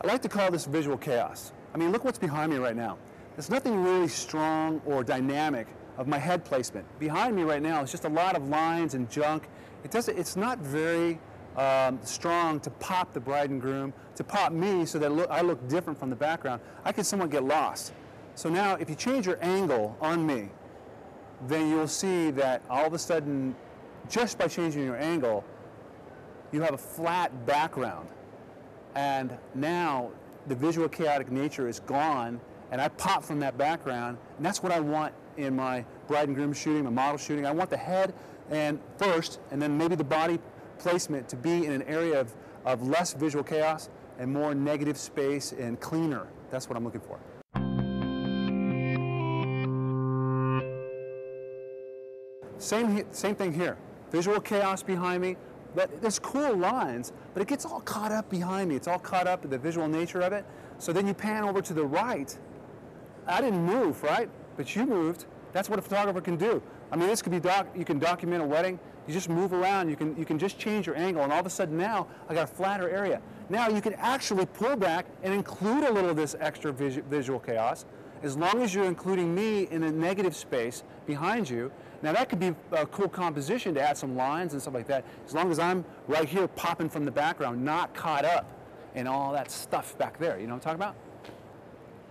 I like to call this visual chaos. I mean, look what's behind me right now. There's nothing really strong or dynamic of my head placement. Behind me right now is just a lot of lines and junk. It's not very strong to pop the bride and groom, to pop me so that I look different from the background. I can somewhat get lost. So now if you change your angle on me, then you'll see that all of a sudden, just by changing your angle, you have a flat background. And now the visual chaotic nature is gone, and I pop from that background, and that's what I want in my bride and groom shooting, my model shooting. I want the head and first, and then maybe the body placement to be in an area of less visual chaos and more negative space and cleaner. That's what I'm looking for. Same thing here. Visual chaos behind me. But there's cool lines, but it gets all caught up behind me. It's all caught up in the visual nature of it. So then you pan over to the right. I didn't move, right? But you moved. That's what a photographer can do. I mean, this could be you can document a wedding. You just move around. You can just change your angle, and all of a sudden now I got a flatter area. Now you can actually pull back and include a little of this extra visual chaos, as long as you're including me in a negative space behind you. Now that could be a cool composition to add some lines and stuff like that, as long as I'm right here popping from the background, not caught up in all that stuff back there. You know what I'm talking about?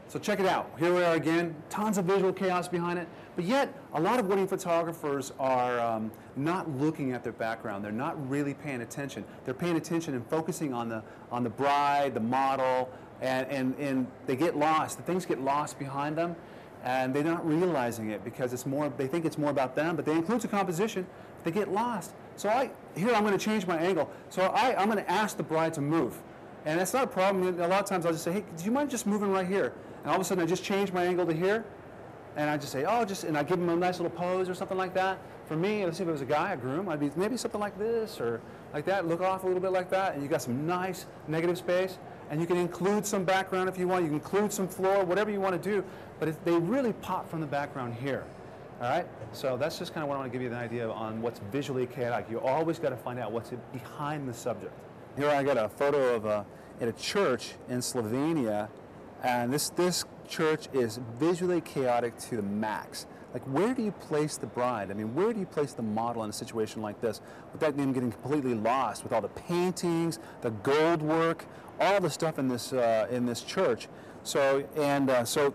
So check it out. Here we are again, tons of visual chaos behind it, but yet a lot of wedding photographers are not looking at their background. They're not really paying attention. They're paying attention and focusing on the bride, the model, and they get lost. The things get lost behind them, and they're not realizing it because they think it's more about them, but they include the composition. They get lost. So here I'm going to change my angle. So I'm going to ask the bride to move. And that's not a problem. A lot of times I'll just say, hey, do you mind just moving right here? And all of a sudden I just change my angle to here, and I just say, oh, and I give them a nice little pose or something like that. For me, let's see if it was a guy, a groom, I'd be maybe something like this or like that, look off a little bit like that, and you got some nice negative space. And you can include some background if you want. You can include some floor, whatever you want to do. But they really pop from the background here. All right? So that's just kind of what I want to give you an idea on what's visually chaotic. You always got to find out what's behind the subject. Here I got a photo of at a church in Slovenia, and this church is visually chaotic to the max. Like, where do you place the bride? I mean, where do you place the model in a situation like this without them getting completely lost with all the paintings, the gold work, all the stuff in this church? So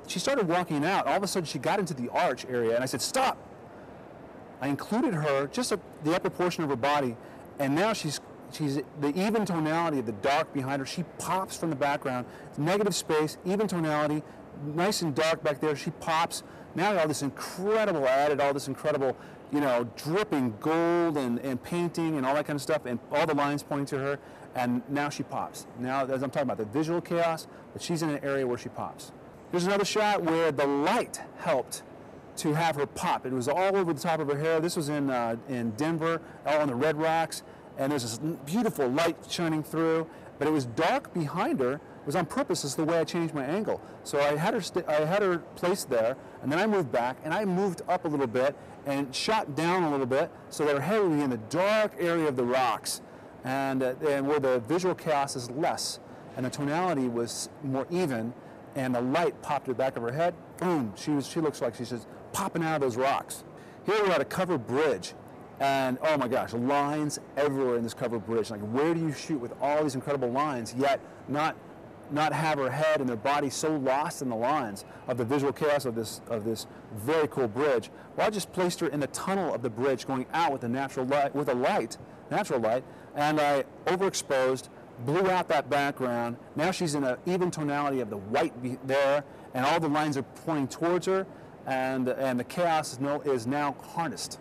she started walking out. All of a sudden, she got into the arch area, and I said, "Stop!" I included her, just the upper portion of her body, and now she's the even tonality of the dark behind her. She pops from the background. It's negative space, even tonality, nice and dark back there. She pops. Now all this incredible, I added all this incredible, dripping gold and painting and all that kind of stuff, and all the lines pointing to her, and now she pops. Now, as I'm talking about, the visual chaos, but she's in an area where she pops. Here's another shot where the light helped to have her pop. It was all over the top of her hair. This was in Denver, all on the Red Rocks, and there's this beautiful light shining through, but it was dark behind her. It was on purpose. It's the way I changed my angle. So I had her placed there, and then I moved back, and I moved up a little bit and shot down a little bit so that her head would be in the dark area of the rocks, and where the visual chaos is less, and the tonality was more even, and the light popped to the back of her head. Boom! She looks like she's just popping out of those rocks. Here we're at a covered bridge. And oh my gosh, lines everywhere in this covered bridge. Like, where do you shoot with all these incredible lines, yet not have her head and her body so lost in the lines of the visual chaos of this very cool bridge? Well, I just placed her in the tunnel of the bridge, going out with a natural light, and I overexposed, blew out that background. Now she's in an even tonality of the white there, and all the lines are pointing towards her, and the chaos is now harnessed.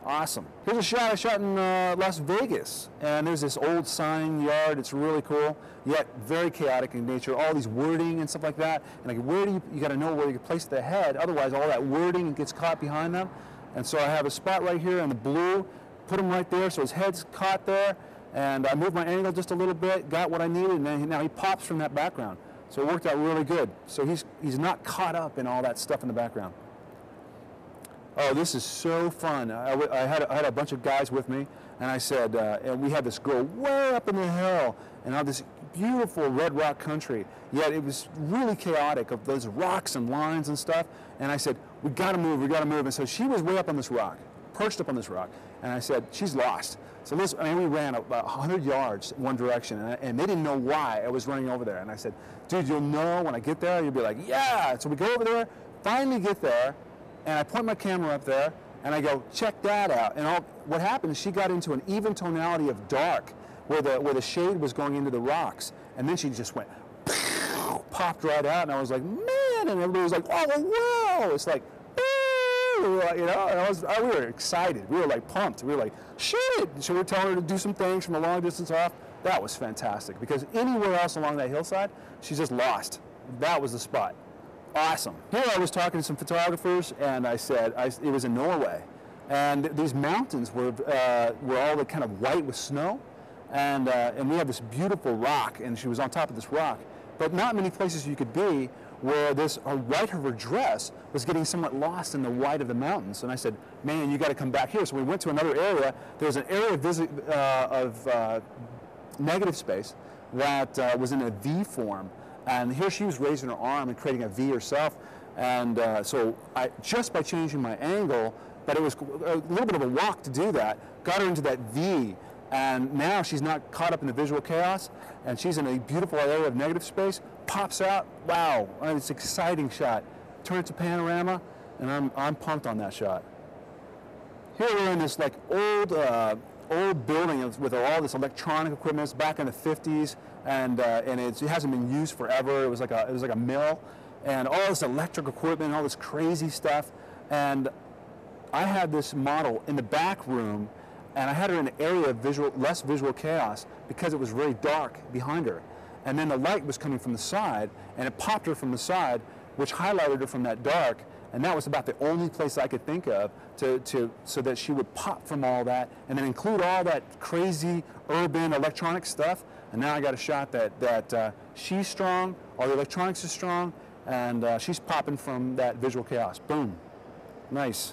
Awesome. Here's a shot I shot in Las Vegas, and there's this old sign yard. It's really cool, yet very chaotic in nature. All these wording and stuff like that. And like, where you got to know where you place the head. Otherwise, all that wording gets caught behind them. And so I have a spot right here in the blue. Put him right there, so his head's caught there. And I moved my angle just a little bit, got what I needed, and then now he pops from that background. So it worked out really good. So he's not caught up in all that stuff in the background. Oh, this is so fun. I had a bunch of guys with me, and I said, and we had this girl way up in the hill, and all this beautiful red rock country, yet it was really chaotic of those rocks and lines and stuff. And I said, we gotta move, we gotta move. And so she was way up on this rock, perched up on this rock. And I said, she's lost. So this, I mean, we ran about 100 yards one direction, and they didn't know why I was running over there. And I said, dude, you'll know when I get there. You'll be like, yeah. So we go over there, finally get there, and I point my camera up there, and I go, check that out. And what happened is she got into an even tonality of dark, where the shade was going into the rocks. And then she just went, popped right out, and I was like, man, and everybody was like, oh, wow. It's like, you know, and we were excited. We were like pumped. We were like, shoot it. So we were telling her to do some things from a long distance off. That was fantastic, because anywhere else along that hillside, she's just lost. That was the spot. Awesome. Here I was talking to some photographers, and I said, it was in Norway, and these mountains were all the kind of white with snow, and we had this beautiful rock, and she was on top of this rock, but not many places you could be where her white of her dress was getting somewhat lost in the white of the mountains. And I said, man, you got to come back here. So we went to another area. There was an area of negative space that was in a V form. And here she was raising her arm and creating a V herself. And so just by changing my angle, but it was a little bit of a walk to do that, got her into that V. And now she's not caught up in the visual chaos, and she's in a beautiful area of negative space, pops out, wow, it's an exciting shot. Turn it to panorama, and I'm pumped on that shot. Here we're in this like old building with all this electronic equipment. It's back in the 50s, and it hasn't been used forever. It was like a mill, and all this electric equipment, all this crazy stuff. And I had this model in the back room, and I had her in an area of less visual chaos because it was very dark behind her. And then the light was coming from the side, and it popped her from the side, which highlighted her from that dark. And that was about the only place I could think of so that she would pop from all that, and then include all that crazy urban electronic stuff. And now I got a shot that she's strong, all the electronics is strong, and she's popping from that visual chaos. Boom. Nice.